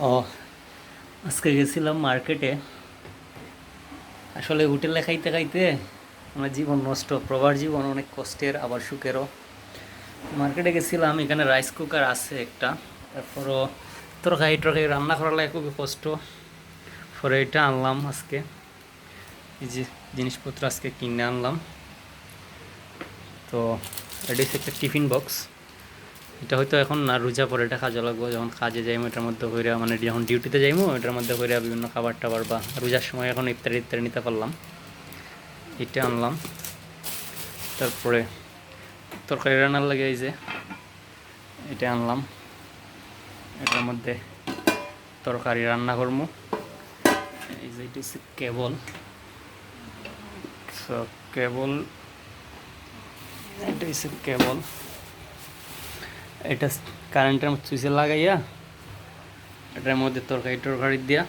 ও, আজকে গেছিলাম মার্কেটে। আসলে হোটেলে খাইতে খাইতে আমার জীবন নষ্ট, প্রবার জীবন অনেক কষ্টের আবার সুখেরও। মার্কেটে গেছিলাম, এখানে রাইস কুকার আছে একটা, তারপরও তরকারি টরকারি রান্না করার লাগে খুবই কষ্ট। পরে এটা আনলাম আজকে, এই যে জিনিসপত্র আজকে কিনে আনলাম। তো এটা হচ্ছে একটা টিফিন বক্স। এটা হয়তো এখন না, রোজা পরে এটা কাজে লাগবো, যখন কাজে যাইমো এটার মধ্যে কইরা, মানে যখন ডিউটিতে যাইমো এটার মধ্যে কইরা বিভিন্ন খাবার টাবার বা রোজার সময় এখন ইফতারি ইফতারি নিতে পারলাম। এটা আনলাম। তারপরে তরকারি রান্নার লাগে এই যে এটা আনলাম, এটার মধ্যে তরকারি রান্না করবো। এই যে এটা হচ্ছে কেবল, কেবল, এটা হচ্ছে কেবল। এটা কারেন্টের সুইচে লাগাইয়া এটার মধ্যে তরকারি টরকারি দিয়া,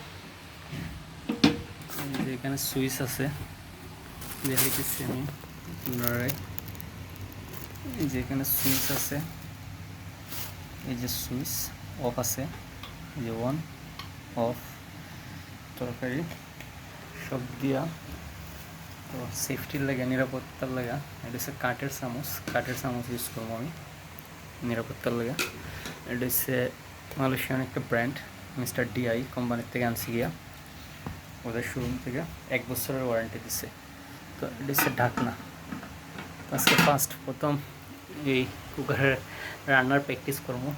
এখানে সুইচ আছে দেখাইতেছি আমি আপনারা। এই যে এখানে সুইচ আছে, এই যে সুইচ অফ আছে, এই যে অন অফ তরকারি সব দিয়া। তো সেফটির লাগে, নিরাপত্তার লাগা এটা হচ্ছে কাঠের চামচ ইউজ করবো আমি নিরাপত্তার লাগা। এটা হচ্ছে মালয়েশিয়ান একটা ব্র্যান্ড, মিস্টার ডিআই কোম্পানির থেকে আনছি গিয়া, ওদের শোরুম থেকে 1 বছরের ওয়ারেন্টি দিচ্ছে। তো এটা হচ্ছে ঢাকনা। আজকে প্রথম এই কুকারের রান্নার প্র্যাকটিস করবো।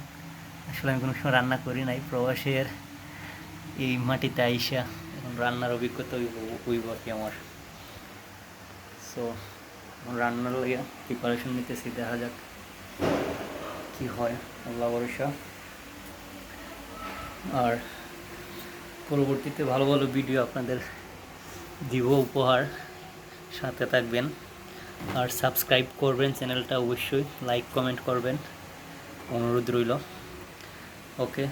আসলে আমি কোনো সময় রান্না করি নাই, প্রবাসের এই মাটিতে আইসা এখন রান্নার অভিজ্ঞতা হইব আর কি আমার। সো রান্নার লাগে প্রিপারেশন নিতেছি, দেখা যাক কি হয়, আল্লাহ ভরসা। আর পরবর্তীতে ভালো ভালো ভিডিও আপনাদের দিব উপহার, সাথে থাকবেন। আর সাবস্ক্রাইব করবেন চ্যানেলটা, অবশ্যই লাইক কমেন্ট করবেন, অনুরোধ রইল। ওকে,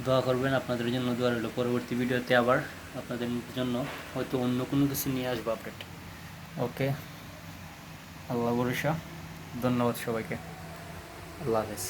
দোয়া করবেন, আপনাদের জন্য দোয়া রইল। পরবর্তী ভিডিওতে আবার আপনাদের জন্য হয়তো অন্য কোনো কিছু নিয়ে আসবো আপডেট। ওকে, আল্লাহ ভরসা। ধন্যবাদ সবাইকে, আল্লাহ হাফেজ।